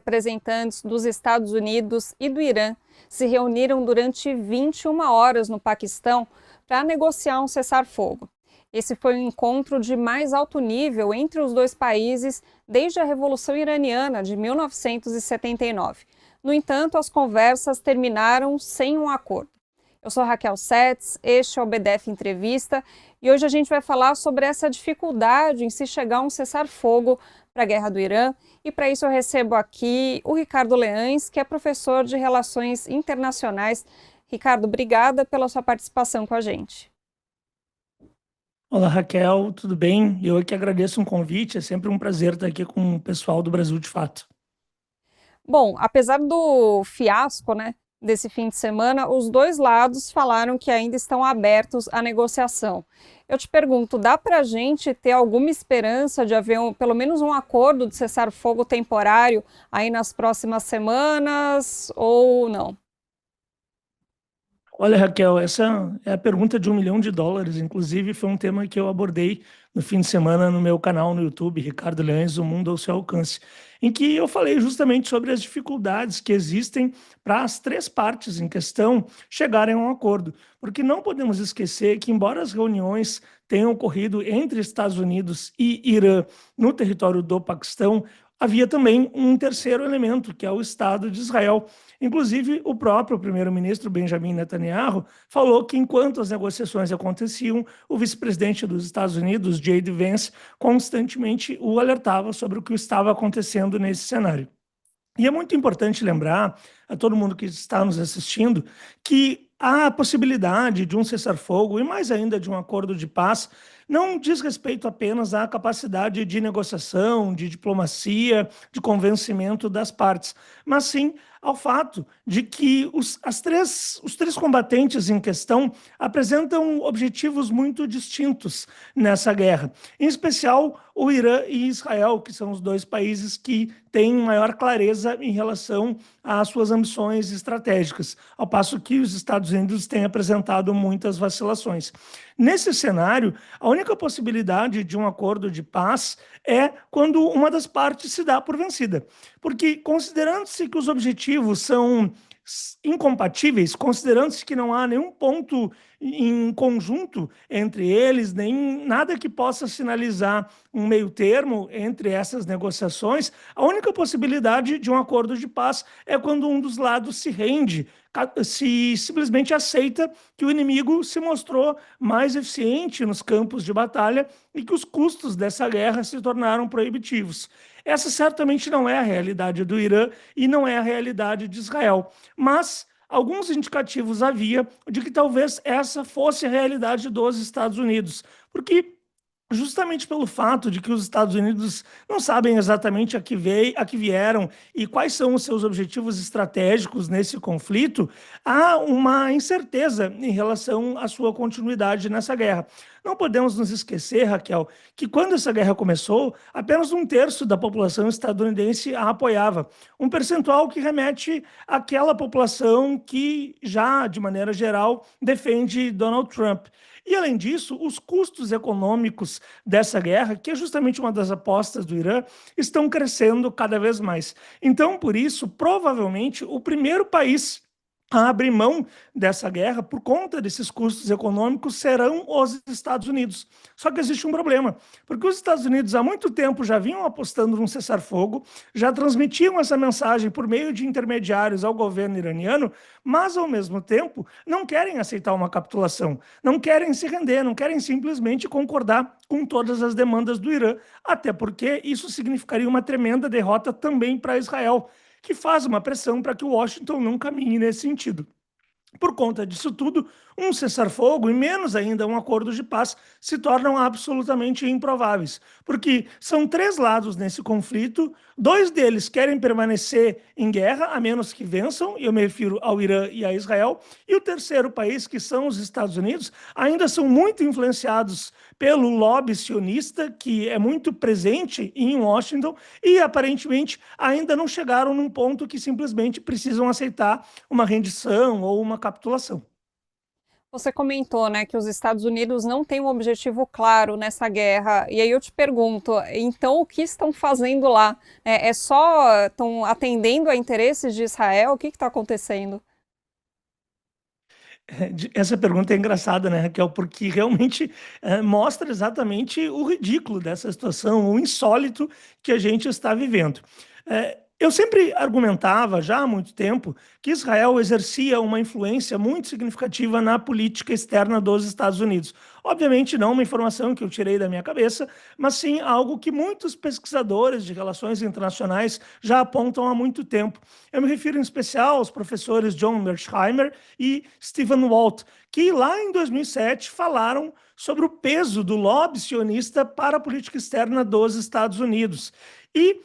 representantes dos Estados Unidos e do Irã se reuniram durante 21 horas no Paquistão para negociar um cessar-fogo. Esse foi um encontro de mais alto nível entre os dois países desde a Revolução Iraniana de 1979. No entanto, as conversas terminaram sem um acordo. Eu sou Raquel Setz, este é o BDF Entrevista e hoje a gente vai falar sobre essa dificuldade em se chegar a um cessar-fogo para a guerra do Irã. E para isso eu recebo aqui o Ricardo Leães, que é professor de Relações Internacionais. Ricardo, obrigada pela sua participação com a gente. Olá, Raquel, tudo bem? Eu que agradeço um convite, é sempre um prazer estar aqui com o pessoal do Brasil de Fato. Bom, apesar do fiasco, desse fim de semana, os dois lados falaram que ainda estão abertos à negociação. Eu te pergunto, dá para a gente ter alguma esperança de haver pelo menos um acordo de cessar-fogo temporário aí nas próximas semanas ou não? Olha, Raquel, essa é a pergunta de $1 milhão. Inclusive, foi um tema que eu abordei no fim de semana no meu canal no YouTube, Ricardo Leães, O Mundo ao Seu Alcance, em que eu falei justamente sobre as dificuldades que existem para as três partes em questão chegarem a um acordo. Porque não podemos esquecer que, embora as reuniões tenham ocorrido entre Estados Unidos e Irã no território do Paquistão, havia também um terceiro elemento, que é o Estado de Israel. Inclusive, o próprio primeiro-ministro Benjamin Netanyahu falou que, enquanto as negociações aconteciam, o vice-presidente dos Estados Unidos, J.D. Vance, constantemente o alertava sobre o que estava acontecendo nesse cenário. E é muito importante lembrar a todo mundo que está nos assistindo que a possibilidade de um cessar-fogo e mais ainda de um acordo de paz não diz respeito apenas à capacidade de negociação, de diplomacia, de convencimento das partes, mas sim ao fato de que os três combatentes em questão apresentam objetivos muito distintos nessa guerra. Em especial, o Irã e Israel, que são os dois países que têm maior clareza em relação às suas ambições estratégicas, ao passo que os Estados Unidos têm apresentado muitas vacilações. Nesse cenário, a única possibilidade de um acordo de paz é quando uma das partes se dá por vencida. Porque, considerando-se que os objetivos são incompatíveis, considerando-se que não há nenhum ponto em conjunto entre eles, nem nada que possa sinalizar um meio termo entre essas negociações, a única possibilidade de um acordo de paz é quando um dos lados se rende, se simplesmente aceita que o inimigo se mostrou mais eficiente nos campos de batalha e que os custos dessa guerra se tornaram proibitivos. Essa certamente não é a realidade do Irã e não é a realidade de Israel, mas alguns indicativos havia de que talvez essa fosse a realidade dos Estados Unidos, porque justamente pelo fato de que os Estados Unidos não sabem exatamente a que vieram e quais são os seus objetivos estratégicos nesse conflito, há uma incerteza em relação à sua continuidade nessa guerra. Não podemos nos esquecer, Raquel, que quando essa guerra começou, apenas 1/3 da população estadunidense a apoiava. Um percentual que remete àquela população que já, de maneira geral, defende Donald Trump. E, além disso, os custos econômicos dessa guerra, que é justamente uma das apostas do Irã, estão crescendo cada vez mais. Então, por isso, provavelmente, o primeiro país a abrir mão dessa guerra por conta desses custos econômicos serão os Estados Unidos. Só que existe um problema, porque os Estados Unidos há muito tempo já vinham apostando num cessar-fogo, já transmitiam essa mensagem por meio de intermediários ao governo iraniano, mas ao mesmo tempo não querem aceitar uma capitulação, não querem se render, não querem simplesmente concordar com todas as demandas do Irã, até porque isso significaria uma tremenda derrota também para Israel, que faz uma pressão para que o Washington não caminhe nesse sentido. Por conta disso tudo, um cessar-fogo e menos ainda um acordo de paz se tornam absolutamente improváveis, porque são três lados nesse conflito, dois deles querem permanecer em guerra, a menos que vençam, e eu me refiro ao Irã e a Israel, e o terceiro país, que são os Estados Unidos, ainda são muito influenciados pelo lobby sionista, que é muito presente em Washington, e aparentemente ainda não chegaram num ponto que simplesmente precisam aceitar uma rendição ou uma capitulação. Você comentou, né, que os Estados Unidos não têm um objetivo claro nessa guerra. E aí eu te pergunto, então o que estão fazendo lá? É só estão atendendo a interesses de Israel? O que está acontecendo? Essa pergunta é engraçada, né, Raquel? Porque realmente mostra exatamente o ridículo dessa situação, o insólito que a gente está vivendo. Eu sempre argumentava, já há muito tempo, que Israel exercia uma influência muito significativa na política externa dos Estados Unidos. Obviamente, não uma informação que eu tirei da minha cabeça, mas sim algo que muitos pesquisadores de relações internacionais já apontam há muito tempo. Eu me refiro em especial aos professores John Mearsheimer e Stephen Walt, que lá em 2007 falaram sobre o peso do lobby sionista para a política externa dos Estados Unidos. E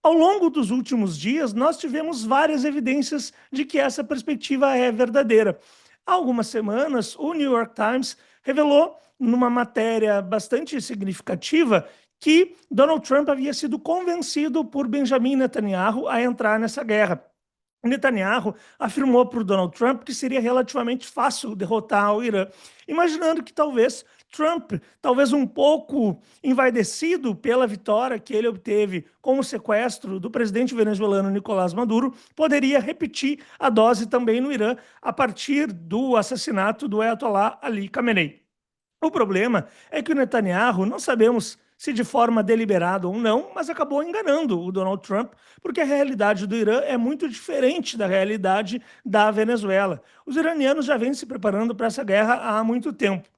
ao longo dos últimos dias, nós tivemos várias evidências de que essa perspectiva é verdadeira. Há algumas semanas, o New York Times revelou, numa matéria bastante significativa, que Donald Trump havia sido convencido por Benjamin Netanyahu a entrar nessa guerra. Netanyahu afirmou para o Donald Trump que seria relativamente fácil derrotar o Irã, imaginando que talvez Trump, talvez um pouco envaidecido pela vitória que ele obteve com o sequestro do presidente venezuelano Nicolás Maduro, poderia repetir a dose também no Irã a partir do assassinato do Ayatollah Ali Khamenei. O problema é que o Netanyahu, não sabemos se de forma deliberada ou não, mas acabou enganando o Donald Trump, porque a realidade do Irã é muito diferente da realidade da Venezuela. Os iranianos já vêm se preparando para essa guerra há muito tempo.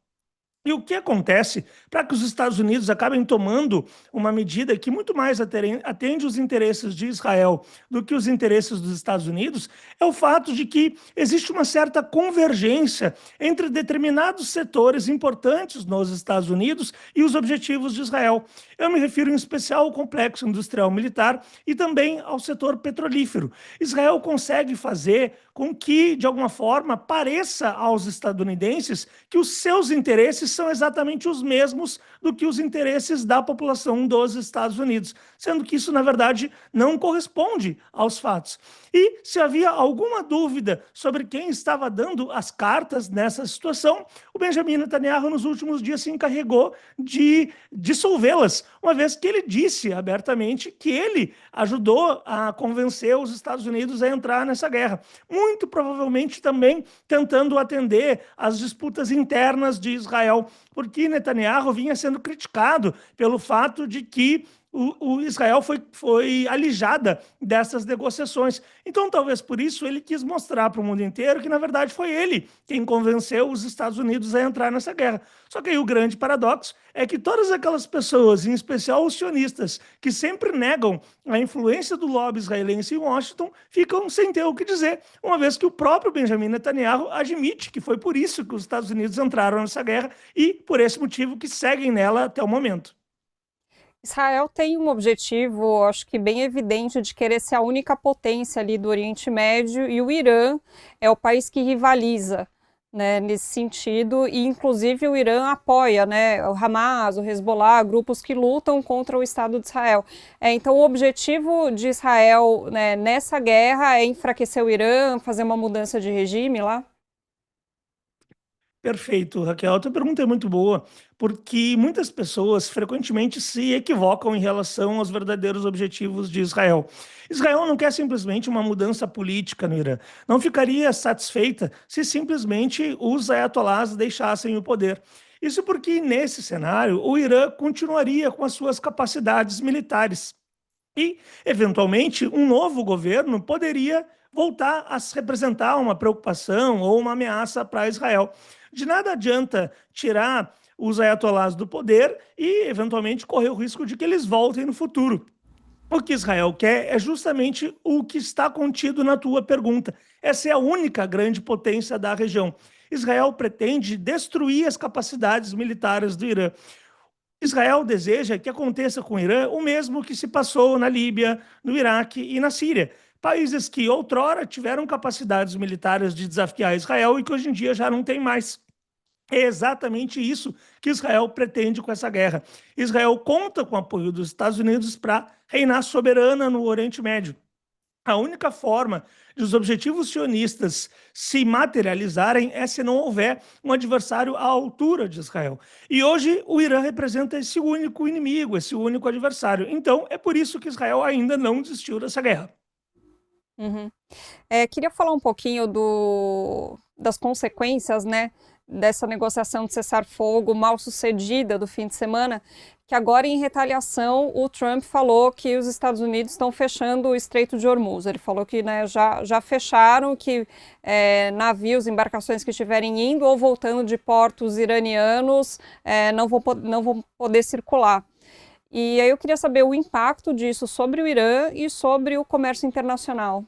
E o que acontece para que os Estados Unidos acabem tomando uma medida que muito mais atende os interesses de Israel do que os interesses dos Estados Unidos é o fato de que existe uma certa convergência entre determinados setores importantes nos Estados Unidos e os objetivos de Israel. Eu me refiro em especial ao complexo industrial militar e também ao setor petrolífero. Israel consegue fazer com que, de alguma forma, pareça aos estadunidenses que os seus interesses são exatamente os mesmos do que os interesses da população dos Estados Unidos, sendo que isso, na verdade, não corresponde aos fatos. E se havia alguma dúvida sobre quem estava dando as cartas nessa situação, o Benjamin Netanyahu, nos últimos dias, se encarregou de dissolvê-las, uma vez que ele disse abertamente que ele ajudou a convencer os Estados Unidos a entrar nessa guerra. Muito provavelmente também tentando atender às disputas internas de Israel, porque Netanyahu vinha sendo criticado pelo fato de que o Israel foi alijada dessas negociações. Então, talvez por isso ele quis mostrar para o mundo inteiro que, na verdade, foi ele quem convenceu os Estados Unidos a entrar nessa guerra. Só que aí o grande paradoxo é que todas aquelas pessoas, em especial os sionistas, que sempre negam a influência do lobby israelense em Washington, ficam sem ter o que dizer, uma vez que o próprio Benjamin Netanyahu admite que foi por isso que os Estados Unidos entraram nessa guerra e por esse motivo que seguem nela até o momento. Israel tem um objetivo, acho que bem evidente, de querer ser a única potência ali do Oriente Médio, e o Irã é o país que rivaliza, né, nesse sentido, e inclusive o Irã apoia, né, o Hamas, o Hezbollah, grupos que lutam contra o Estado de Israel. Então o objetivo de Israel, né, nessa guerra é enfraquecer o Irã, fazer uma mudança de regime lá? Perfeito, Raquel. A tua pergunta é muito boa, porque muitas pessoas frequentemente se equivocam em relação aos verdadeiros objetivos de Israel. Israel não quer simplesmente uma mudança política no Irã. Não ficaria satisfeita se simplesmente os ayatolás deixassem o poder. Isso porque, nesse cenário, o Irã continuaria com as suas capacidades militares. E, eventualmente, um novo governo poderia voltar a se representar uma preocupação ou uma ameaça para Israel. De nada adianta tirar os ayatolás do poder e, eventualmente, correr o risco de que eles voltem no futuro. O que Israel quer é justamente o que está contido na tua pergunta. Essa é a única grande potência da região. Israel pretende destruir as capacidades militares do Irã. Israel deseja que aconteça com o Irã o mesmo que se passou na Líbia, no Iraque e na Síria. Países que outrora tiveram capacidades militares de desafiar Israel e que hoje em dia já não tem mais. É exatamente isso que Israel pretende com essa guerra. Israel conta com o apoio dos Estados Unidos para reinar soberana no Oriente Médio. A única forma de os objetivos sionistas se materializarem é se não houver um adversário à altura de Israel. E hoje o Irã representa esse único inimigo, esse único adversário. Então é por isso que Israel ainda não desistiu dessa guerra. Uhum. Queria falar um pouquinho das consequências, né, dessa negociação de cessar-fogo mal sucedida do fim de semana, que agora, em retaliação, o Trump falou que os Estados Unidos estão fechando o Estreito de Hormuz. Ele falou que, né, já fecharam, que navios, embarcações que estiverem indo ou voltando de portos iranianos não vão poder circular. E aí eu queria saber o impacto disso sobre o Irã e sobre o comércio internacional.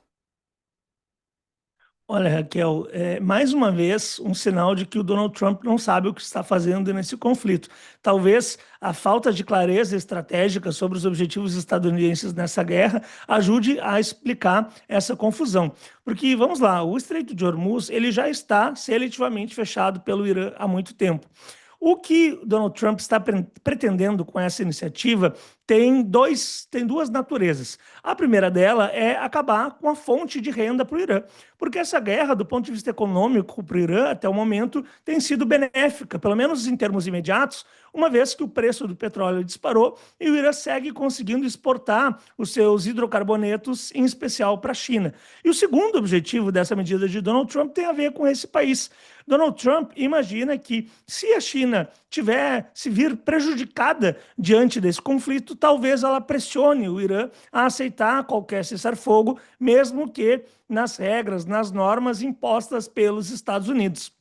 Olha, Raquel, mais uma vez um sinal de que o Donald Trump não sabe o que está fazendo nesse conflito. Talvez a falta de clareza estratégica sobre os objetivos estadunidenses nessa guerra ajude a explicar essa confusão. Porque, vamos lá, o Estreito de Hormuz ele já está seletivamente fechado pelo Irã há muito tempo. O que Donald Trump está pretendendo com essa iniciativa tem duas naturezas. A primeira dela é acabar com a fonte de renda para o Irã, porque essa guerra, do ponto de vista econômico para o Irã, até o momento, tem sido benéfica, pelo menos em termos imediatos, uma vez que o preço do petróleo disparou e o Irã segue conseguindo exportar os seus hidrocarbonetos, em especial para a China. E o segundo objetivo dessa medida de Donald Trump tem a ver com esse país. Donald Trump imagina que, se a China se vir prejudicada diante desse conflito, talvez ela pressione o Irã a aceitar qualquer cessar-fogo, mesmo que nas regras, nas normas impostas pelos Estados Unidos.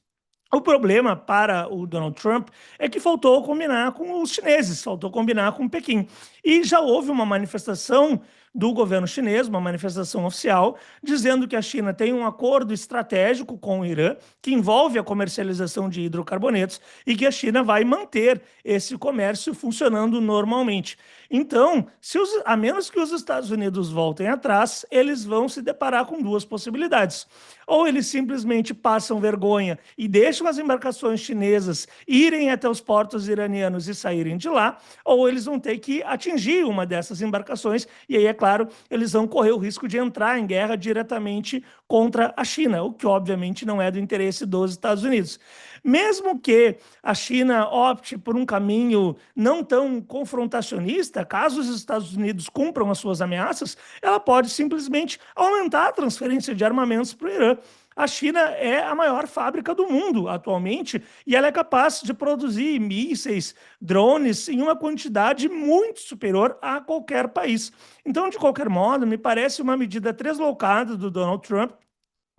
O problema para o Donald Trump é que faltou combinar com os chineses, faltou combinar com Pequim. E já houve uma manifestação do governo chinês, uma manifestação oficial, dizendo que a China tem um acordo estratégico com o Irã, que envolve a comercialização de hidrocarbonetos, e que a China vai manter esse comércio funcionando normalmente. Então, a menos que os Estados Unidos voltem atrás, eles vão se deparar com duas possibilidades. Ou eles simplesmente passam vergonha e deixam as embarcações chinesas irem até os portos iranianos e saírem de lá, ou eles vão ter que atingir uma dessas embarcações, e aí, é claro, eles vão correr o risco de entrar em guerra diretamente contra a China, o que obviamente não é do interesse dos Estados Unidos. Mesmo que a China opte por um caminho não tão confrontacionista, caso os Estados Unidos cumpram as suas ameaças, ela pode simplesmente aumentar a transferência de armamentos para o Irã. A China é a maior fábrica do mundo atualmente e ela é capaz de produzir mísseis, drones em uma quantidade muito superior a qualquer país. Então, de qualquer modo, me parece uma medida deslocada do Donald Trump,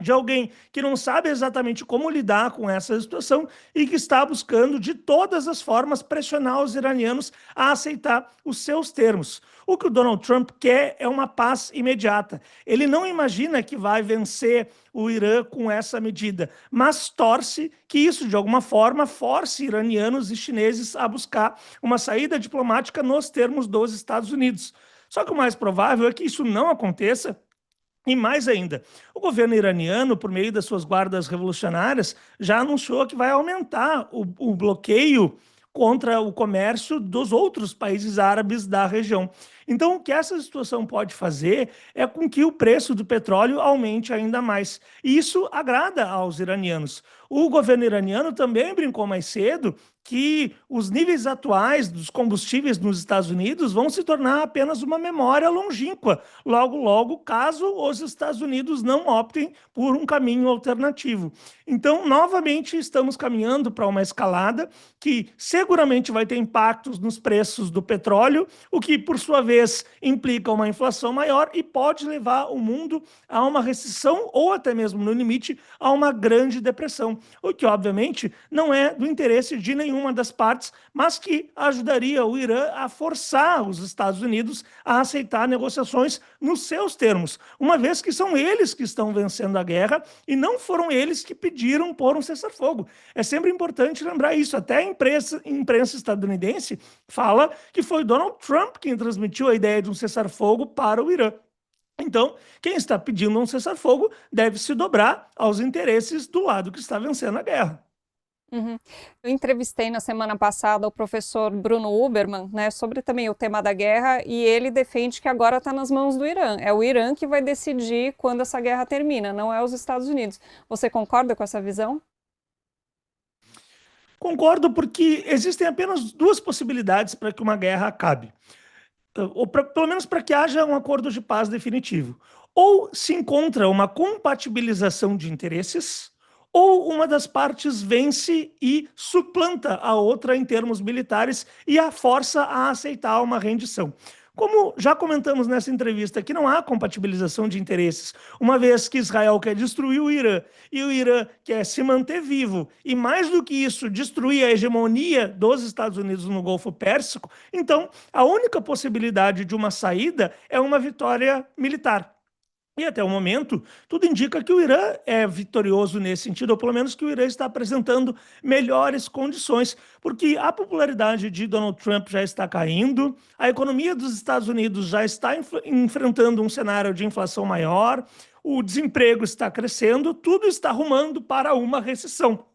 de alguém que não sabe exatamente como lidar com essa situação e que está buscando de todas as formas pressionar os iranianos a aceitar os seus termos. O que o Donald Trump quer é uma paz imediata. Ele não imagina que vai vencer o Irã com essa medida, mas torce que isso, de alguma forma, force iranianos e chineses a buscar uma saída diplomática nos termos dos Estados Unidos. Só que o mais provável é que isso não aconteça. E mais ainda, o governo iraniano, por meio das suas guardas revolucionárias, já anunciou que vai aumentar o bloqueio contra o comércio dos outros países árabes da região. Então, o que essa situação pode fazer é com que o preço do petróleo aumente ainda mais. E isso agrada aos iranianos. O governo iraniano também brincou mais cedo que os níveis atuais dos combustíveis nos Estados Unidos vão se tornar apenas uma memória longínqua, logo, logo, caso os Estados Unidos não optem por um caminho alternativo. Então, novamente, estamos caminhando para uma escalada que seguramente vai ter impactos nos preços do petróleo, o que, por sua vez, implica uma inflação maior e pode levar o mundo a uma recessão ou até mesmo, no limite, a uma grande depressão, o que, obviamente, não é do interesse de nenhuma das partes, mas que ajudaria o Irã a forçar os Estados Unidos a aceitar negociações nos seus termos, uma vez que são eles que estão vencendo a guerra e não foram eles que pediram por um cessar-fogo. É sempre importante lembrar isso. Até a imprensa estadunidense fala que foi Donald Trump quem transmitiu a ideia de um cessar-fogo para o Irã. Então, quem está pedindo um cessar-fogo deve se dobrar aos interesses do lado que está vencendo a guerra. Uhum. Eu entrevistei na semana passada o professor Bruno Huberman, né, sobre também o tema da guerra, e ele defende que agora está nas mãos do Irã. É o Irã que vai decidir quando essa guerra termina, não é os Estados Unidos. Você concorda com essa visão? Concordo, porque existem apenas duas possibilidades para que uma guerra acabe, ou pelo menos para que haja um acordo de paz definitivo. Ou se encontra uma compatibilização de interesses, ou uma das partes vence e suplanta a outra em termos militares e a força a aceitar uma rendição. Como já comentamos nessa entrevista, que não há compatibilização de interesses, uma vez que Israel quer destruir o Irã e o Irã quer se manter vivo, e mais do que isso, destruir a hegemonia dos Estados Unidos no Golfo Pérsico, então a única possibilidade de uma saída é uma vitória militar. E até o momento, tudo indica que o Irã é vitorioso nesse sentido, ou pelo menos que o Irã está apresentando melhores condições, porque a popularidade de Donald Trump já está caindo, a economia dos Estados Unidos já está enfrentando um cenário de inflação maior, o desemprego está crescendo, tudo está rumando para uma recessão.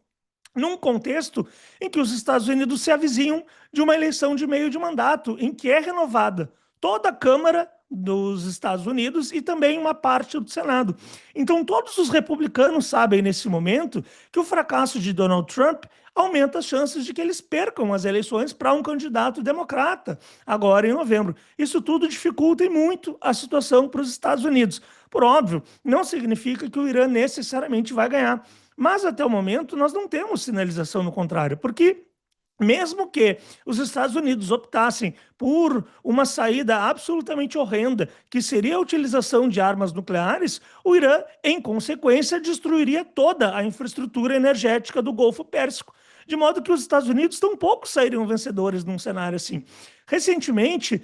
Num contexto em que os Estados Unidos se avizinham de uma eleição de meio de mandato, em que é renovada toda a Câmara dos Estados Unidos e também uma parte do Senado. Então, todos os republicanos sabem nesse momento que o fracasso de Donald Trump aumenta as chances de que eles percam as eleições para um candidato democrata agora em novembro. Isso tudo dificulta muito a situação para os Estados Unidos. Por óbvio, não significa que o Irã necessariamente vai ganhar. Mas até o momento nós não temos sinalização no contrário, porque mesmo que os Estados Unidos optassem por uma saída absolutamente horrenda, que seria a utilização de armas nucleares, o Irã, em consequência, destruiria toda a infraestrutura energética do Golfo Pérsico. De modo que os Estados Unidos tampouco sairiam vencedores num cenário assim. Recentemente,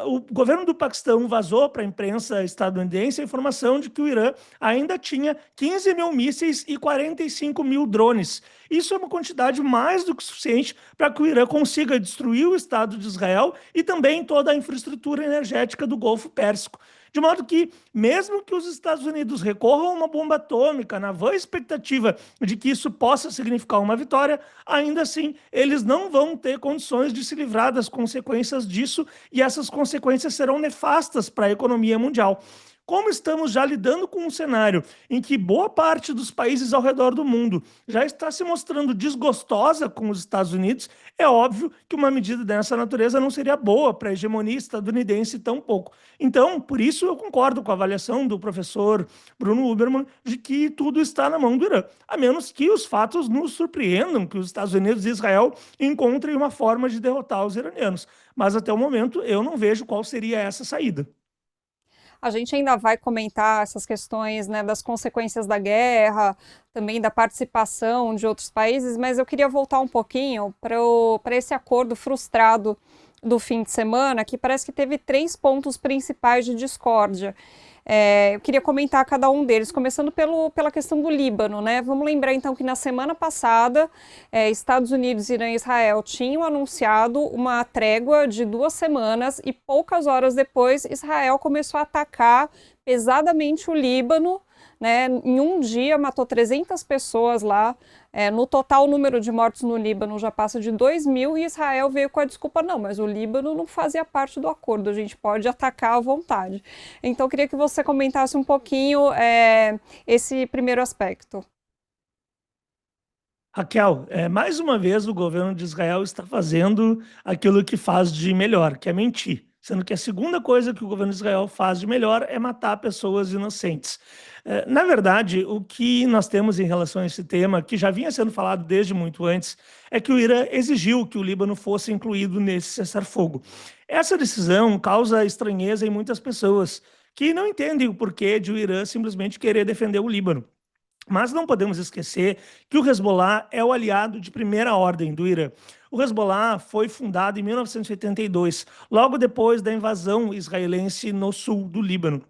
o governo do Paquistão vazou para a imprensa estadunidense a informação de que o Irã ainda tinha 15 mil mísseis e 45 mil drones. Isso é uma quantidade mais do que suficiente para que o Irã consiga destruir o Estado de Israel e também toda a infraestrutura energética do Golfo Pérsico. De modo que, mesmo que os Estados Unidos recorram a uma bomba atômica, na vã expectativa de que isso possa significar uma vitória, ainda assim eles não vão ter condições de se livrar das consequências disso, e essas consequências serão nefastas para a economia mundial. Como estamos já lidando com um cenário em que boa parte dos países ao redor do mundo já está se mostrando desgostosa com os Estados Unidos, é óbvio que uma medida dessa natureza não seria boa para a hegemonia estadunidense tão pouco. Então, por isso eu concordo com a avaliação do professor Bruno Huberman de que tudo está na mão do Irã, a menos que os fatos nos surpreendam, que os Estados Unidos e Israel encontrem uma forma de derrotar os iranianos. Mas até o momento eu não vejo qual seria essa saída. A gente ainda vai comentar essas questões, né, das consequências da guerra, também da participação de outros países, mas eu queria voltar um pouquinho para esse acordo frustrado do fim de semana, que parece que teve três pontos principais de discórdia. Eu queria comentar cada um deles, começando pela questão do Líbano, né? Vamos lembrar então que na semana passada, Estados Unidos, Irã e Israel tinham anunciado uma trégua de 2 semanas e poucas horas depois Israel começou a atacar pesadamente o Líbano, né? Em um dia matou 300 pessoas lá. No total, o número de mortos no Líbano já passa de 2.000 e Israel veio com a desculpa, não, mas o Líbano não fazia parte do acordo, a gente pode atacar à vontade. Então, eu queria que você comentasse um pouquinho esse primeiro aspecto. Raquel, mais uma vez o governo de Israel está fazendo aquilo que faz de melhor, que é mentir. Sendo que a segunda coisa que o governo de Israel faz de melhor é matar pessoas inocentes. Na verdade, o que nós temos em relação a esse tema, que já vinha sendo falado desde muito antes, é que o Irã exigiu que o Líbano fosse incluído nesse cessar-fogo. Essa decisão causa estranheza em muitas pessoas, que não entendem o porquê de o Irã simplesmente querer defender o Líbano. Mas não podemos esquecer que o Hezbollah é o aliado de primeira ordem do Irã. O Hezbollah foi fundado em 1982, logo depois da invasão israelense no sul do Líbano.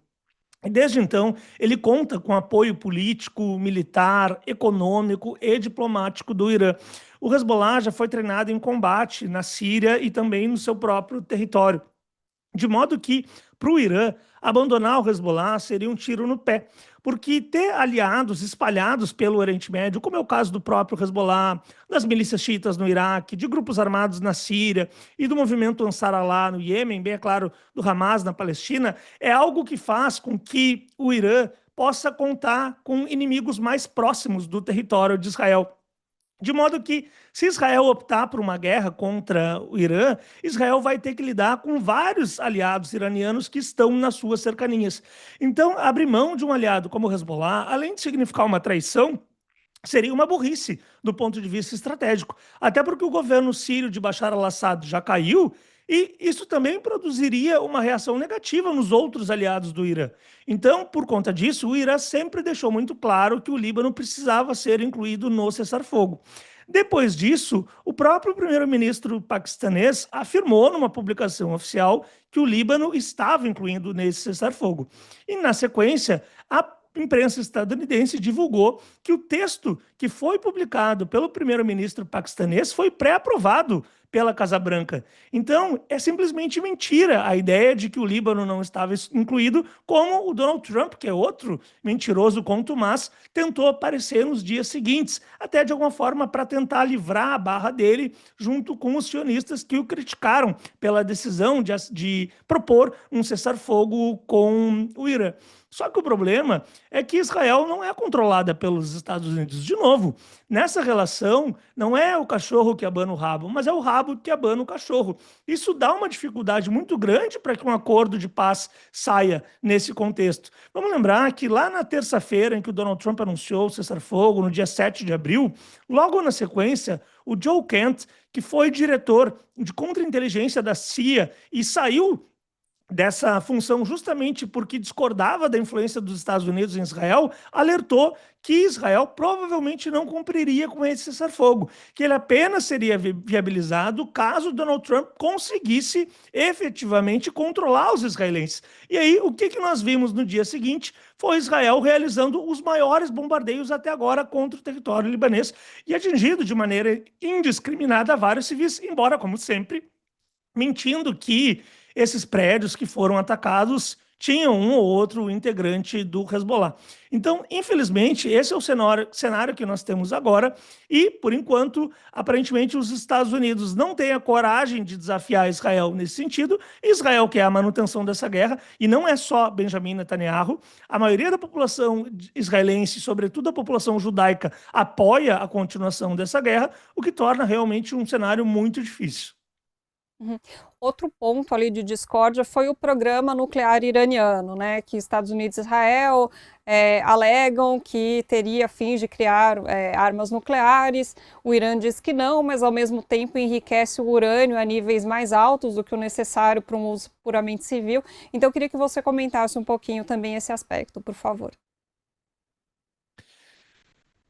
E desde então, ele conta com apoio político, militar, econômico e diplomático do Irã. O Hezbollah já foi treinado em combate na Síria e também no seu próprio território. De modo que, para o Irã, abandonar o Hezbollah seria um tiro no pé, porque ter aliados espalhados pelo Oriente Médio, como é o caso do próprio Hezbollah, das milícias xiitas no Iraque, de grupos armados na Síria e do movimento Ansar Allah no Iêmen, bem é claro, do Hamas na Palestina, é algo que faz com que o Irã possa contar com inimigos mais próximos do território de Israel. De modo que, se Israel optar por uma guerra contra o Irã, Israel vai ter que lidar com vários aliados iranianos que estão nas suas cercanias. Então, abrir mão de um aliado como o Hezbollah, além de significar uma traição, seria uma burrice do ponto de vista estratégico. Até porque o governo sírio de Bashar al-Assad já caiu e isso também produziria uma reação negativa nos outros aliados do Irã. Então, por conta disso, o Irã sempre deixou muito claro que o Líbano precisava ser incluído no cessar-fogo. Depois disso, o próprio primeiro-ministro paquistanês afirmou numa publicação oficial que o Líbano estava incluindo nesse cessar-fogo. E, na sequência, a imprensa estadunidense divulgou que o texto que foi publicado pelo primeiro-ministro paquistanês foi pré-aprovado pela Casa Branca. Então, é simplesmente mentira a ideia de que o Líbano não estava incluído, como o Donald Trump, que é outro mentiroso contumaz, tentou aparecer nos dias seguintes, até de alguma forma para tentar livrar a barra dele junto com os sionistas que o criticaram pela decisão de propor um cessar-fogo com o Irã. Só que o problema é que Israel não é controlada pelos Estados Unidos. De novo, nessa relação, não é o cachorro que abana o rabo, mas é o rabo que abana o cachorro. Isso dá uma dificuldade muito grande para que um acordo de paz saia nesse contexto. Vamos lembrar que lá na terça-feira, em que o Donald Trump anunciou o cessar-fogo, no dia 7 de abril, logo na sequência, o Joe Kent, que foi diretor de contra-inteligência da CIA e saiu dessa função justamente porque discordava da influência dos Estados Unidos em Israel, alertou que Israel provavelmente não cumpriria com esse cessar-fogo, que ele apenas seria viabilizado caso Donald Trump conseguisse efetivamente controlar os israelenses. E aí, o que nós vimos no dia seguinte foi Israel realizando os maiores bombardeios até agora contra o território libanês e atingindo de maneira indiscriminada vários civis, embora, como sempre, mentindo que esses prédios que foram atacados tinham um ou outro integrante do Hezbollah. Então, infelizmente, esse é o cenário que nós temos agora e, por enquanto, aparentemente os Estados Unidos não têm a coragem de desafiar Israel nesse sentido. Israel quer a manutenção dessa guerra e não é só Benjamin Netanyahu. A maioria da população israelense, sobretudo a população judaica, apoia a continuação dessa guerra, o que torna realmente um cenário muito difícil. Uhum. Outro ponto ali de discórdia foi o programa nuclear iraniano, né, que Estados Unidos e Israel alegam que teria fins de criar armas nucleares. O Irã diz que não, mas ao mesmo tempo enriquece o urânio a níveis mais altos do que o necessário para um uso puramente civil. Então eu queria que você comentasse um pouquinho também esse aspecto, por favor.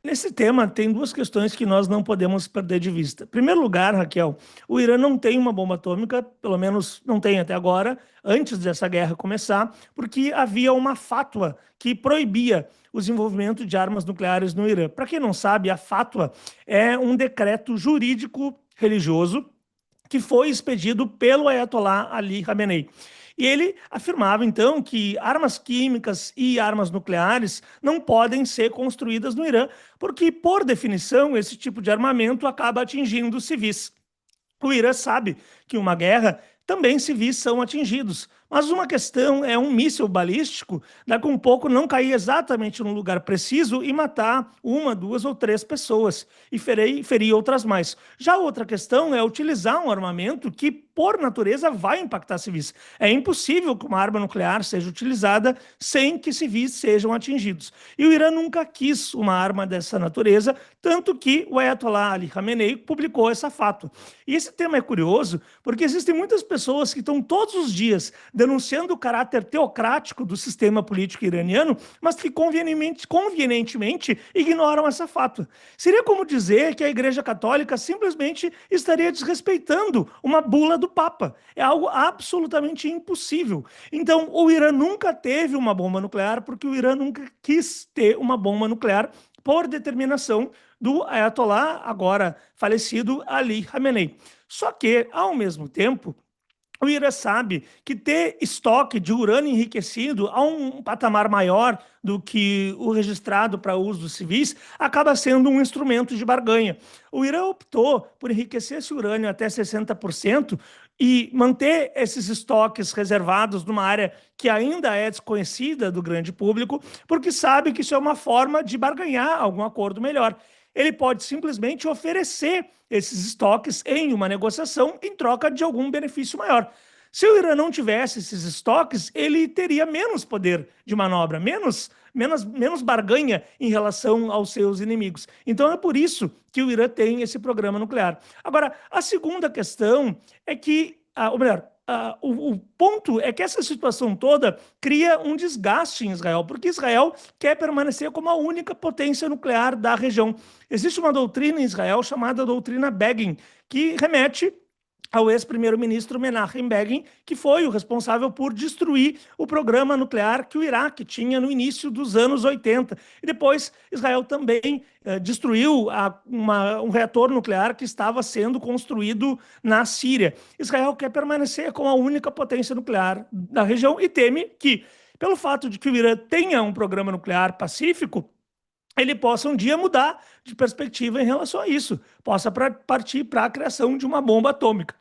Nesse tema, tem duas questões que nós não podemos perder de vista. Em primeiro lugar, Raquel, o Irã não tem uma bomba atômica, pelo menos não tem até agora, antes dessa guerra começar, porque havia uma fátua que proibia o desenvolvimento de armas nucleares no Irã. Para quem não sabe, a fátua é um decreto jurídico religioso que foi expedido pelo Ayatollah Ali Khamenei. E ele afirmava, então, que armas químicas e armas nucleares não podem ser construídas no Irã, porque, por definição, esse tipo de armamento acaba atingindo civis. O Irã sabe que uma guerra também civis são atingidos, mas uma questão é um míssil balístico daqui a um pouco não cair exatamente no lugar preciso e matar uma, duas ou três pessoas e ferir outras mais. Já outra questão é utilizar um armamento que, por natureza, vai impactar civis. É impossível que uma arma nuclear seja utilizada sem que civis sejam atingidos. E o Irã nunca quis uma arma dessa natureza, tanto que o Ayatollah Ali Khamenei publicou essa fátua. E esse tema é curioso porque existem muitas pessoas que estão todos os dias denunciando o caráter teocrático do sistema político iraniano, mas que convenientemente ignoram essa fátua. Seria como dizer que a Igreja Católica simplesmente estaria desrespeitando uma bula do Papa. É algo absolutamente impossível. Então, o Irã nunca teve uma bomba nuclear porque o Irã nunca quis ter uma bomba nuclear por determinação do Ayatollah, agora falecido, Ali Khamenei. Só que, ao mesmo tempo, O Irã sabe que ter estoque de urânio enriquecido a um patamar maior do que o registrado para usos civis acaba sendo um instrumento de barganha. O Irã optou por enriquecer esse urânio até 60% e manter esses estoques reservados numa área que ainda é desconhecida do grande público, porque sabe que isso é uma forma de barganhar algum acordo melhor. Ele pode simplesmente oferecer esses estoques em uma negociação em troca de algum benefício maior. Se o Irã não tivesse esses estoques, ele teria menos poder de manobra, menos barganha em relação aos seus inimigos. Então é por isso que o Irã tem esse programa nuclear. Agora, a segunda questão é que, ou melhor, o ponto é que essa situação toda cria um desgaste em Israel, porque Israel quer permanecer como a única potência nuclear da região. Existe uma doutrina em Israel chamada doutrina Begin, que remete ao ex-primeiro-ministro Menachem Begin, que foi o responsável por destruir o programa nuclear que o Iraque tinha no início dos anos 80. E depois Israel também destruiu um reator nuclear que estava sendo construído na Síria. Israel quer permanecer como a única potência nuclear da região e teme que, pelo fato de que o Irã tenha um programa nuclear pacífico, ele possa um dia mudar de perspectiva em relação a isso, possa partir para a criação de uma bomba atômica.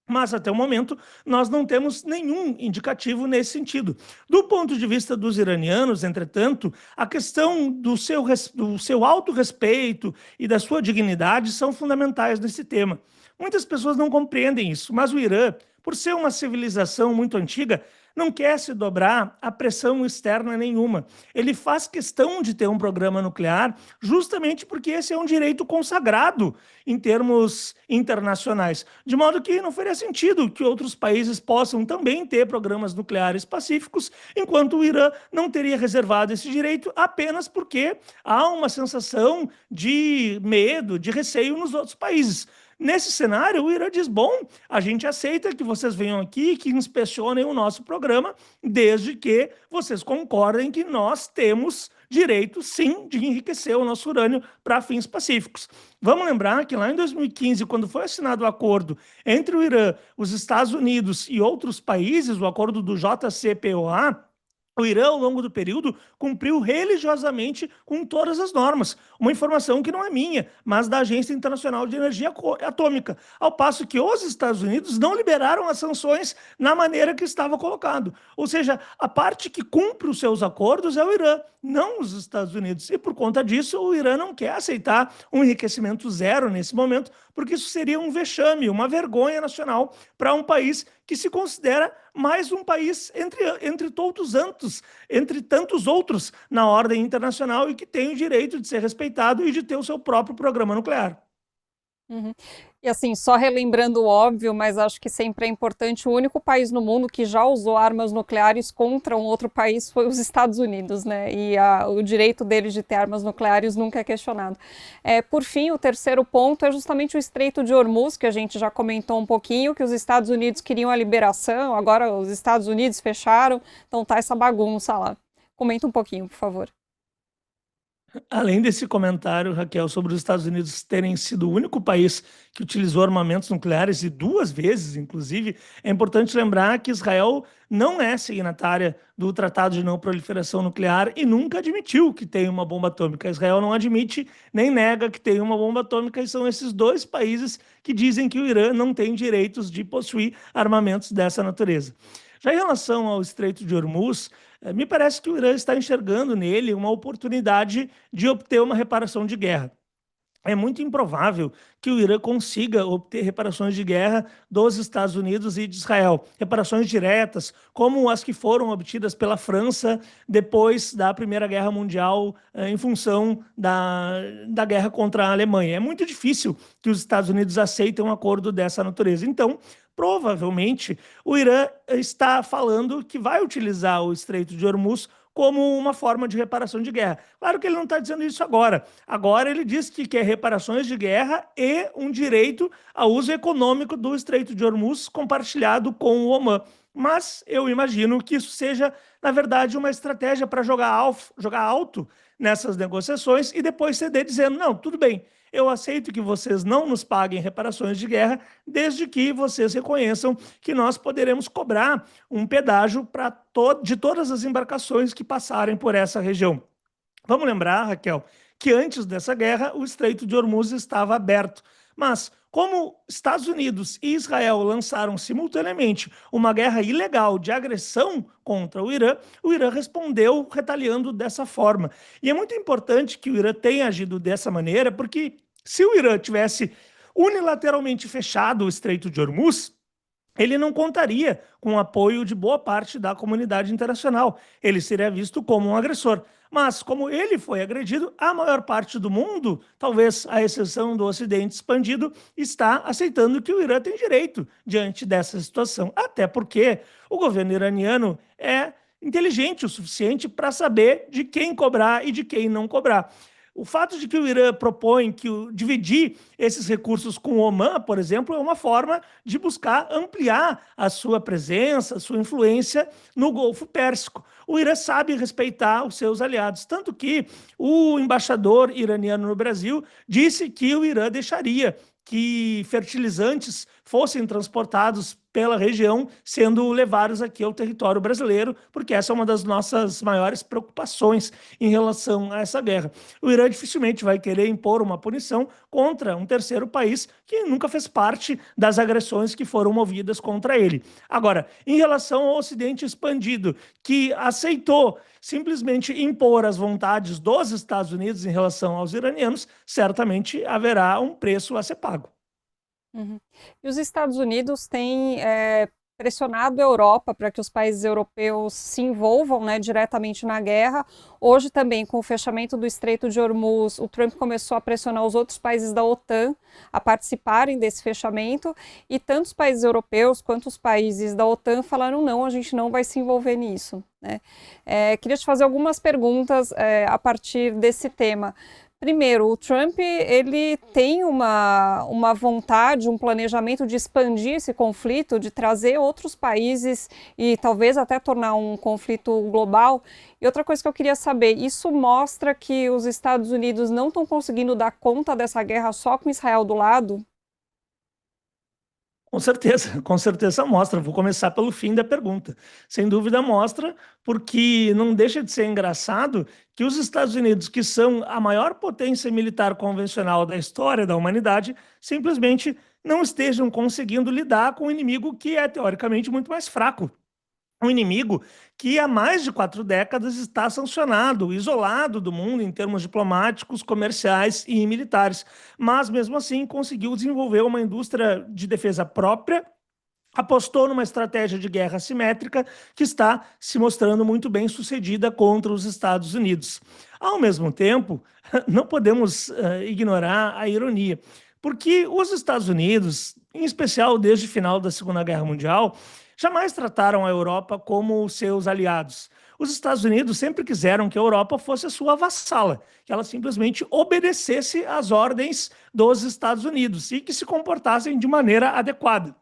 Mas, até o momento, nós não temos nenhum indicativo nesse sentido. Do ponto de vista dos iranianos, entretanto, a questão do seu autorrespeito e da sua dignidade são fundamentais nesse tema. Muitas pessoas não compreendem isso, mas o Irã, por ser uma civilização muito antiga, não quer se dobrar a pressão externa nenhuma. Ele faz questão de ter um programa nuclear justamente porque esse é um direito consagrado em termos internacionais. De modo que não faria sentido que outros países possam também ter programas nucleares pacíficos, enquanto o Irã não teria reservado esse direito apenas porque há uma sensação de medo, de receio nos outros países. Nesse cenário, o Irã diz, bom, a gente aceita que vocês venham aqui, que inspecionem o nosso programa, desde que vocês concordem que nós temos direito, sim, de enriquecer o nosso urânio para fins pacíficos. Vamos lembrar que lá em 2015, quando foi assinado o acordo entre o Irã, os Estados Unidos e outros países, o acordo do JCPOA, o Irã, ao longo do período, cumpriu religiosamente com todas as normas. Uma informação que não é minha, mas da Agência Internacional de Energia Atômica. Ao passo que os Estados Unidos não liberaram as sanções na maneira que estava colocado. Ou seja, a parte que cumpre os seus acordos é o Irã, não os Estados Unidos. E por conta disso, o Irã não quer aceitar um enriquecimento zero nesse momento, porque isso seria um vexame, uma vergonha nacional para um país que se considera mais um país entre tantos outros na ordem internacional e que tem o direito de ser respeitado e de ter o seu próprio programa nuclear. Uhum. E assim, só relembrando o óbvio, mas acho que sempre é importante, o único país no mundo que já usou armas nucleares contra um outro país foi os Estados Unidos, né? E o direito deles de ter armas nucleares nunca é questionado. Por fim, o terceiro ponto é justamente o Estreito de Hormuz, que a gente já comentou um pouquinho, que os Estados Unidos queriam a liberação, agora os Estados Unidos fecharam, então tá essa bagunça lá. Comenta um pouquinho, por favor. Além desse comentário, Raquel, sobre os Estados Unidos terem sido o único país que utilizou armamentos nucleares, e 2 vezes, inclusive, é importante lembrar que Israel não é signatária do Tratado de Não Proliferação Nuclear e nunca admitiu que tem uma bomba atômica. Israel não admite nem nega que tem uma bomba atômica, e são esses 2 países que dizem que o Irã não tem direitos de possuir armamentos dessa natureza. Já em relação ao Estreito de Hormuz, me parece que o Irã está enxergando nele uma oportunidade de obter uma reparação de guerra. É muito improvável que o Irã consiga obter reparações de guerra dos Estados Unidos e de Israel, reparações diretas, como as que foram obtidas pela França depois da Primeira Guerra Mundial, em função da guerra contra a Alemanha. É muito difícil que os Estados Unidos aceitem um acordo dessa natureza. Então, provavelmente, o Irã está falando que vai utilizar o Estreito de Hormuz como uma forma de reparação de guerra. Claro que ele não está dizendo isso agora. Agora ele diz que quer reparações de guerra e um direito ao uso econômico do Estreito de Hormuz compartilhado com o Omã. Mas eu imagino que isso seja, na verdade, uma estratégia para jogar alto nessas negociações e depois ceder dizendo, não, tudo bem, eu aceito que vocês não nos paguem reparações de guerra, desde que vocês reconheçam que nós poderemos cobrar um pedágio de todas as embarcações que passarem por essa região. Vamos lembrar, Raquel, que antes dessa guerra o Estreito de Hormuz estava aberto. Mas, como Estados Unidos e Israel lançaram simultaneamente uma guerra ilegal de agressão contra o Irã respondeu retaliando dessa forma. E é muito importante que o Irã tenha agido dessa maneira, porque se o Irã tivesse unilateralmente fechado o Estreito de Hormuz, ele não contaria com o apoio de boa parte da comunidade internacional. Ele seria visto como um agressor. Mas, como ele foi agredido, a maior parte do mundo, talvez à exceção do Ocidente expandido, está aceitando que o Irã tem direito diante dessa situação. Até porque o governo iraniano é inteligente o suficiente para saber de quem cobrar e de quem não cobrar. O fato de que o Irã propõe dividir esses recursos com o Omã, por exemplo, é uma forma de buscar ampliar a sua presença, a sua influência no Golfo Pérsico. O Irã sabe respeitar os seus aliados, tanto que o embaixador iraniano no Brasil disse que o Irã deixaria que fertilizantes fossem transportados pela região, sendo levados aqui ao território brasileiro, porque essa é uma das nossas maiores preocupações em relação a essa guerra. O Irã dificilmente vai querer impor uma punição contra um terceiro país que nunca fez parte das agressões que foram movidas contra ele. Agora, em relação ao Ocidente expandido, que aceitou simplesmente impor as vontades dos Estados Unidos em relação aos iranianos, certamente haverá um preço a ser pago. Uhum. E os Estados Unidos têm pressionado a Europa para que os países europeus se envolvam, né, diretamente na guerra. Hoje também, com o fechamento do Estreito de Hormuz, o Trump começou a pressionar os outros países da OTAN a participarem desse fechamento, e tanto os países europeus quanto os países da OTAN falaram não, a gente não vai se envolver nisso, né? Queria te fazer algumas perguntas a partir desse tema. Primeiro, o Trump ele tem uma vontade, um planejamento de expandir esse conflito, de trazer outros países e talvez até tornar um conflito global. E outra coisa que eu queria saber, isso mostra que os Estados Unidos não estão conseguindo dar conta dessa guerra só com Israel do lado? Com certeza mostra. Vou começar pelo fim da pergunta. Sem dúvida mostra, porque não deixa de ser engraçado que os Estados Unidos, que são a maior potência militar convencional da história da humanidade, simplesmente não estejam conseguindo lidar com um inimigo que é teoricamente muito mais fraco. Um inimigo que há mais de 4 décadas está sancionado, isolado do mundo em termos diplomáticos, comerciais e militares, mas mesmo assim conseguiu desenvolver uma indústria de defesa própria, apostou numa estratégia de guerra assimétrica que está se mostrando muito bem sucedida contra os Estados Unidos. Ao mesmo tempo, não podemos ignorar a ironia, porque os Estados Unidos, em especial desde o final da Segunda Guerra Mundial, jamais trataram a Europa como seus aliados. Os Estados Unidos sempre quiseram que a Europa fosse a sua vassala, que ela simplesmente obedecesse às ordens dos Estados Unidos e que se comportassem de maneira adequada.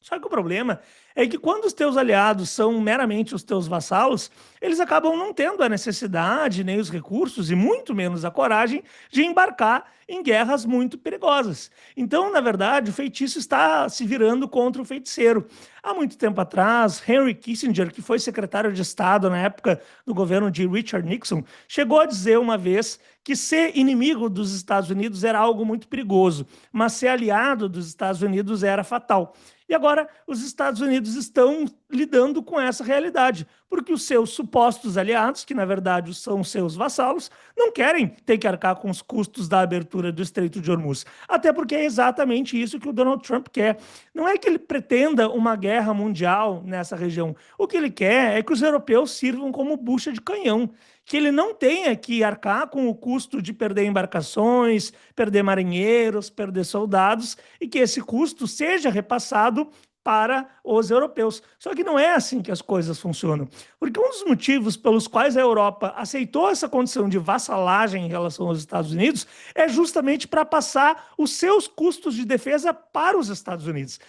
Só que o problema é que quando os teus aliados são meramente os teus vassalos, eles acabam não tendo a necessidade, nem os recursos, e muito menos a coragem de embarcar em guerras muito perigosas. Então, na verdade, o feitiço está se virando contra o feiticeiro. Há muito tempo atrás, Henry Kissinger, que foi secretário de Estado na época do governo de Richard Nixon, chegou a dizer uma vez que ser inimigo dos Estados Unidos era algo muito perigoso, mas ser aliado dos Estados Unidos era fatal. E agora os Estados Unidos estão lidando com essa realidade, porque os seus supostos aliados, que na verdade são seus vassalos, não querem ter que arcar com os custos da abertura do Estreito de Hormuz. Até porque é exatamente isso que o Donald Trump quer. Não é que ele pretenda uma guerra mundial nessa região. O que ele quer é que os europeus sirvam como bucha de canhão, que ele não tenha que arcar com o custo de perder embarcações, perder marinheiros, perder soldados, e que esse custo seja repassado para os europeus. Só que não é assim que as coisas funcionam. Porque um dos motivos pelos quais a Europa aceitou essa condição de vassalagem em relação aos Estados Unidos é justamente para passar os seus custos de defesa para os Estados Unidos.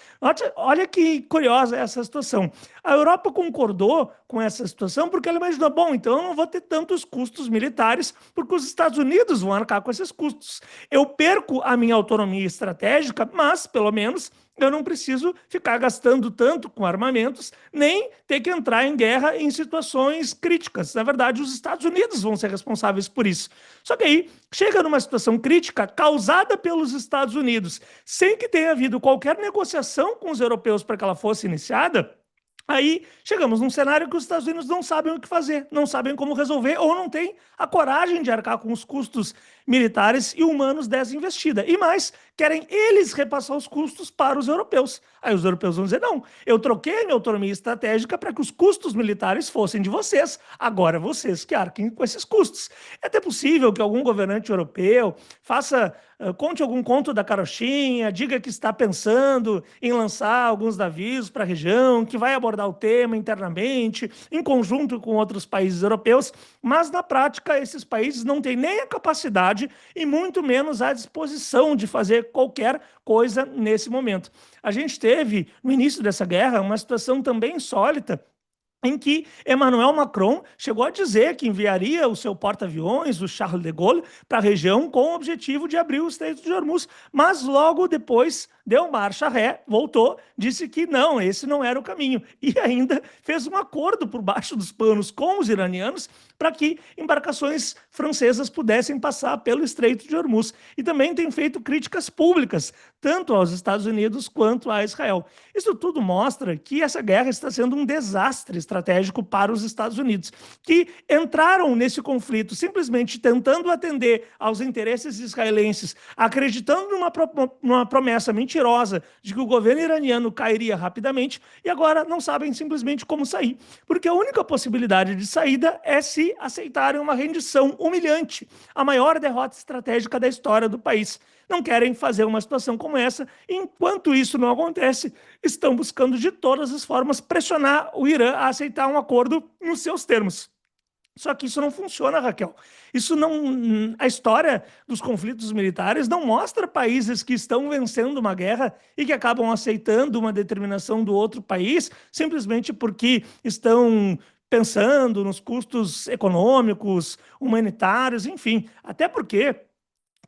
Olha que curiosa essa situação. A Europa concordou com essa situação porque ela imaginou, bom, então eu não vou ter tantos custos militares porque os Estados Unidos vão arcar com esses custos. Eu perco a minha autonomia estratégica, mas, pelo menos, eu não preciso ficar gastando tanto com armamentos, nem ter que entrar em guerra em situações críticas. Na verdade, os Estados Unidos vão ser responsáveis por isso. Só que aí chega numa situação crítica causada pelos Estados Unidos, sem que tenha havido qualquer negociação com os europeus para que ela fosse iniciada. Aí chegamos num cenário que os Estados Unidos não sabem o que fazer, não sabem como resolver ou não têm a coragem de arcar com os custos militares e humanos dessa investida. E mais, querem eles repassar os custos para os europeus. Aí os europeus vão dizer, não, eu troquei minha autonomia estratégica para que os custos militares fossem de vocês, agora vocês que arquem com esses custos. É até possível que algum governante europeu conte algum conto da carochinha, diga que está pensando em lançar alguns navios para a região, que vai abordar o tema internamente, em conjunto com outros países europeus, mas na prática esses países não têm nem a capacidade e muito menos a disposição de fazer qualquer coisa nesse momento. A gente teve, no início dessa guerra, uma situação também insólita, em que Emmanuel Macron chegou a dizer que enviaria o seu porta-aviões, o Charles de Gaulle, para a região com o objetivo de abrir o Estreito de Hormuz, mas logo depois deu marcha ré, voltou, disse que não, esse não era o caminho, e ainda fez um acordo por baixo dos panos com os iranianos para que embarcações francesas pudessem passar pelo Estreito de Hormuz. E também tem feito críticas públicas, tanto aos Estados Unidos quanto a Israel. Isso tudo mostra que essa guerra está sendo um desastre estratégico para os Estados Unidos, que entraram nesse conflito simplesmente tentando atender aos interesses israelenses, acreditando numa promessa mentirosa de que o governo iraniano cairia rapidamente e agora não sabem simplesmente como sair. Porque a única possibilidade de saída é se aceitarem uma rendição humilhante, a maior derrota estratégica da história do país. Não querem fazer uma situação como essa, e enquanto isso não acontece, estão buscando de todas as formas pressionar o Irã a aceitar um acordo nos seus termos. Só que isso não funciona, Raquel. Isso não, a história dos conflitos militares não mostra países que estão vencendo uma guerra e que acabam aceitando uma determinação do outro país simplesmente porque estão pensando nos custos econômicos, humanitários, enfim. Até porque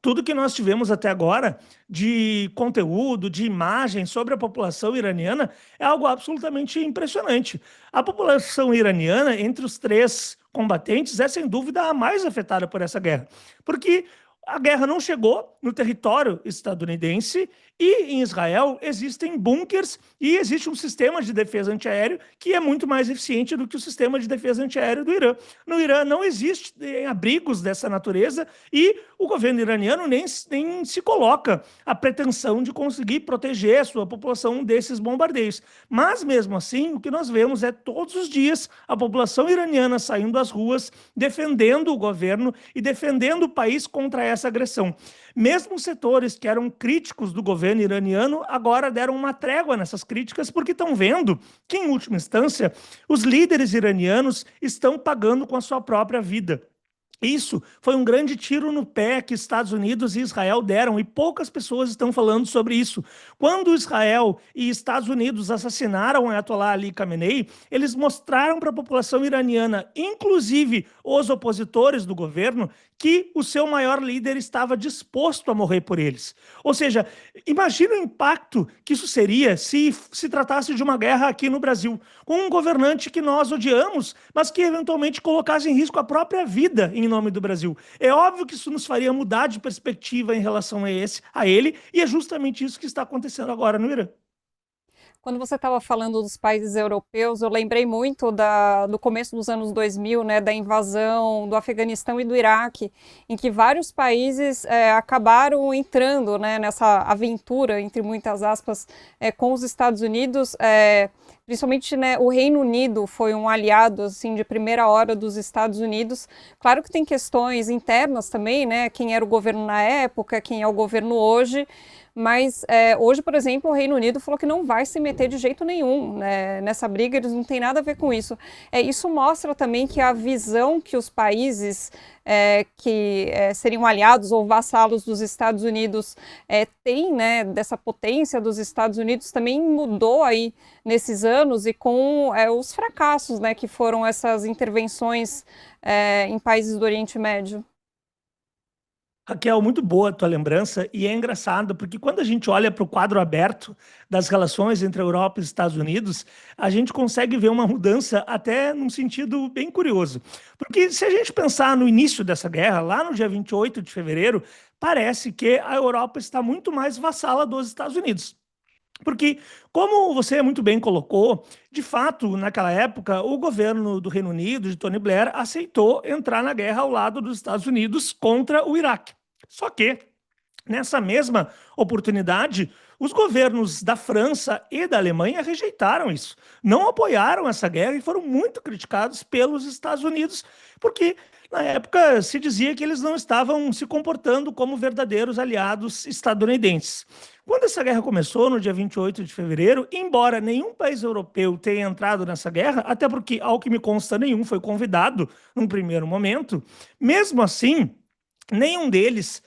tudo que nós tivemos até agora de conteúdo, de imagem sobre a população iraniana é algo absolutamente impressionante. A população iraniana, entre os três combatentes, é sem dúvida a mais afetada por essa guerra, porque a guerra não chegou no território estadunidense e em Israel existem bunkers e existe um sistema de defesa antiaéreo que é muito mais eficiente do que o sistema de defesa antiaéreo do Irã. No Irã não existem abrigos dessa natureza e o governo iraniano nem se coloca a pretensão de conseguir proteger a sua população desses bombardeios. Mas mesmo assim, o que nós vemos é todos os dias a população iraniana saindo às ruas, defendendo o governo e defendendo o país contra essa agressão. Mesmo setores que eram críticos do governo iraniano agora deram uma trégua nessas críticas porque estão vendo que, em última instância, os líderes iranianos estão pagando com a sua própria vida. Isso foi um grande tiro no pé que Estados Unidos e Israel deram, e poucas pessoas estão falando sobre isso. Quando Israel e Estados Unidos assassinaram o Ayatollah Ali Khamenei, eles mostraram para a população iraniana, inclusive os opositores do governo, que o seu maior líder estava disposto a morrer por eles. Ou seja, imagina o impacto que isso seria se tratasse de uma guerra aqui no Brasil, com um governante que nós odiamos, mas que eventualmente colocasse em risco a própria vida em nome do Brasil. É óbvio que isso nos faria mudar de perspectiva em relação a ele, e é justamente isso que está acontecendo agora no Irã. Quando você estava falando dos países europeus, eu lembrei muito do começo dos anos 2000, né, da invasão do Afeganistão e do Iraque, em que vários países acabaram entrando, né, nessa aventura, entre muitas aspas, com os Estados Unidos, Principalmente, né, o Reino Unido foi um aliado assim de primeira hora dos Estados Unidos. Claro que tem questões internas também, né? Quem era o governo na época, quem é o governo hoje. Mas hoje, por exemplo, o Reino Unido falou que não vai se meter de jeito nenhum, né, nessa briga, eles não têm nada a ver com isso. Isso mostra também que a visão que os países que seriam aliados ou vassalos dos Estados Unidos têm, né, dessa potência dos Estados Unidos também mudou aí nesses anos e com os fracassos, né, que foram essas intervenções em países do Oriente Médio. Raquel, muito boa a tua lembrança, e é engraçado, porque quando a gente olha para o quadro aberto das relações entre a Europa e os Estados Unidos, a gente consegue ver uma mudança até num sentido bem curioso. Porque se a gente pensar no início dessa guerra, lá no dia 28 de fevereiro, parece que a Europa está muito mais vassala dos Estados Unidos. Porque, como você muito bem colocou, de fato, naquela época, o governo do Reino Unido, de Tony Blair, aceitou entrar na guerra ao lado dos Estados Unidos contra o Iraque. Só que, nessa mesma oportunidade, os governos da França e da Alemanha rejeitaram isso. Não apoiaram essa guerra e foram muito criticados pelos Estados Unidos, porque na época se dizia que eles não estavam se comportando como verdadeiros aliados estadunidenses. Quando essa guerra começou, no dia 28 de fevereiro, embora nenhum país europeu tenha entrado nessa guerra, até porque, ao que me consta, nenhum foi convidado num primeiro momento, mesmo assim, nenhum deles,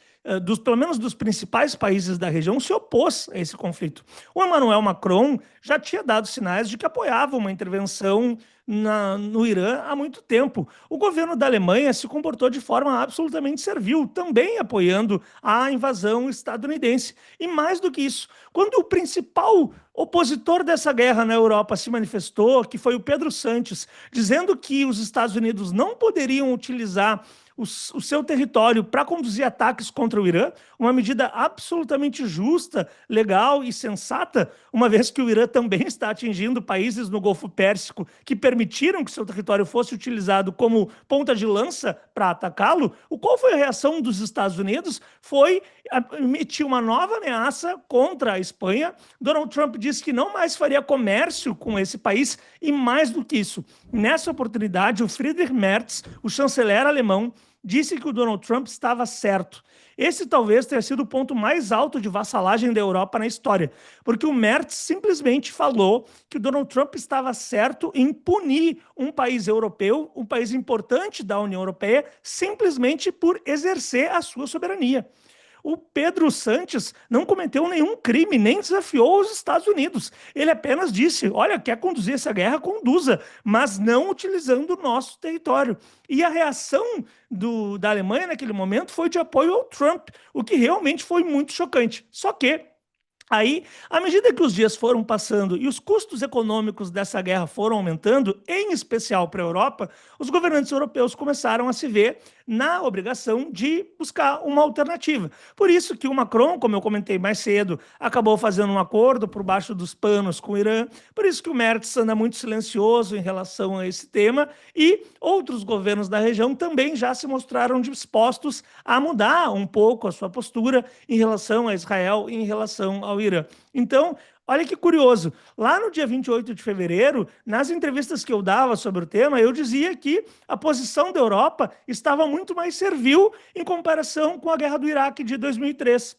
pelo menos dos principais países da região, se opôs a esse conflito. O Emmanuel Macron já tinha dado sinais de que apoiava uma intervenção no Irã há muito tempo. O governo da Alemanha se comportou de forma absolutamente servil, também apoiando a invasão estadunidense. E mais do que isso, quando o principal opositor dessa guerra na Europa se manifestou, que foi o Pedro Sanches, dizendo que os Estados Unidos não poderiam utilizar o seu território para conduzir ataques contra o Irã, uma medida absolutamente justa, legal e sensata, uma vez que o Irã também está atingindo países no Golfo Pérsico que permitiram que seu território fosse utilizado como ponta de lança para atacá-lo. Qual foi a reação dos Estados Unidos? Foi emitir uma nova ameaça contra a Espanha. Donald Trump disse que não mais faria comércio com esse país e, mais do que isso, nessa oportunidade, o Friedrich Merz, o chanceler alemão, disse que o Donald Trump estava certo. Esse talvez tenha sido o ponto mais alto de vassalagem da Europa na história, porque o Merz simplesmente falou que o Donald Trump estava certo em punir um país europeu, um país importante da União Europeia, simplesmente por exercer a sua soberania. O Pedro Sanches não cometeu nenhum crime, nem desafiou os Estados Unidos. Ele apenas disse: olha, quer conduzir essa guerra, conduza, mas não utilizando o nosso território. E a reação da Alemanha naquele momento foi de apoio ao Trump, o que realmente foi muito chocante. Só que aí, à medida que os dias foram passando e os custos econômicos dessa guerra foram aumentando, em especial para a Europa, os governantes europeus começaram a se ver na obrigação de buscar uma alternativa. Por isso que o Macron, como eu comentei mais cedo, acabou fazendo um acordo por baixo dos panos com o Irã, por isso que o Merz anda muito silencioso em relação a esse tema, e outros governos da região também já se mostraram dispostos a mudar um pouco a sua postura em relação a Israel e em relação ao Irã. Então, olha que curioso, lá no dia 28 de fevereiro, nas entrevistas que eu dava sobre o tema, eu dizia que a posição da Europa estava muito mais servil em comparação com a guerra do Iraque de 2003.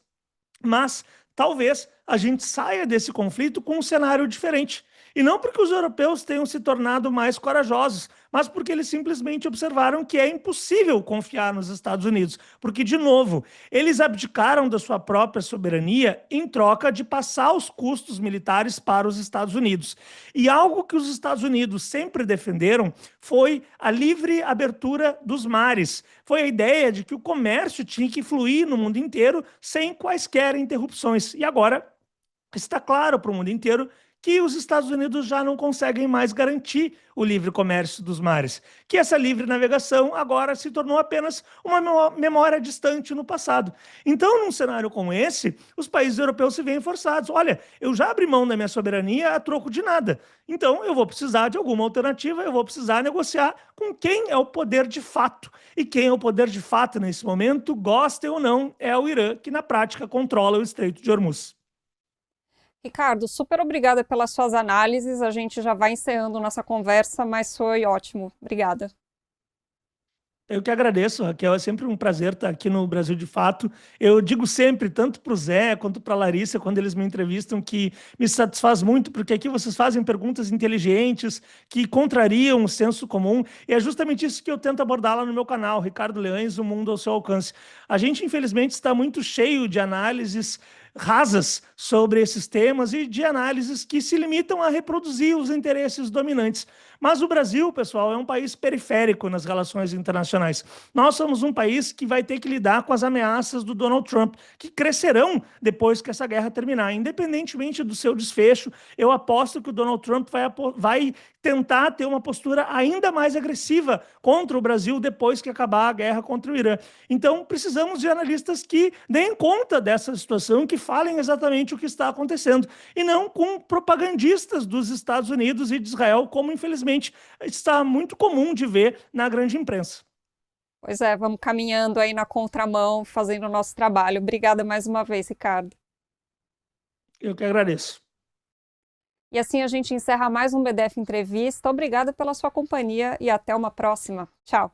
Mas talvez a gente saia desse conflito com um cenário diferente. E não porque os europeus tenham se tornado mais corajosos, mas porque eles simplesmente observaram que é impossível confiar nos Estados Unidos. Porque, de novo, eles abdicaram da sua própria soberania em troca de passar os custos militares para os Estados Unidos. E algo que os Estados Unidos sempre defenderam foi a livre abertura dos mares. Foi a ideia de que o comércio tinha que fluir no mundo inteiro sem quaisquer interrupções. E agora está claro para o mundo inteiro que os Estados Unidos já não conseguem mais garantir o livre comércio dos mares, que essa livre navegação agora se tornou apenas uma memória distante no passado. Então, num cenário como esse, os países europeus se veem forçados. Olha, eu já abri mão da minha soberania a troco de nada. Então, eu vou precisar de alguma alternativa, eu vou precisar negociar com quem é o poder de fato. E quem é o poder de fato nesse momento, goste ou não, é o Irã, que na prática controla o Estreito de Hormuz. Ricardo, super obrigada pelas suas análises. A gente já vai encerrando nossa conversa, mas foi ótimo. Obrigada. Eu que agradeço, Raquel. É sempre um prazer estar aqui no Brasil de Fato. Eu digo sempre, tanto para o Zé quanto para a Larissa, quando eles me entrevistam, que me satisfaz muito, porque aqui vocês fazem perguntas inteligentes, que contrariam o senso comum, e é justamente isso que eu tento abordar lá no meu canal, Ricardo Leões, O Mundo ao Seu Alcance. A gente, infelizmente, está muito cheio de análises rasas sobre esses temas e de análises que se limitam a reproduzir os interesses dominantes. Mas o Brasil, pessoal, é um país periférico nas relações internacionais. Nós somos um país que vai ter que lidar com as ameaças do Donald Trump, que crescerão depois que essa guerra terminar. Independentemente do seu desfecho, eu aposto que o Donald Trump vai tentar ter uma postura ainda mais agressiva contra o Brasil depois que acabar a guerra contra o Irã. Então, precisamos de analistas que deem conta dessa situação, que falem exatamente o que está acontecendo, e não com propagandistas dos Estados Unidos e de Israel, como infelizmente está muito comum de ver na grande imprensa. Pois é, vamos caminhando aí na contramão, fazendo o nosso trabalho. Obrigada mais uma vez, Ricardo. Eu que agradeço. E assim a gente encerra mais um BDF Entrevista. Obrigada pela sua companhia e até uma próxima. Tchau.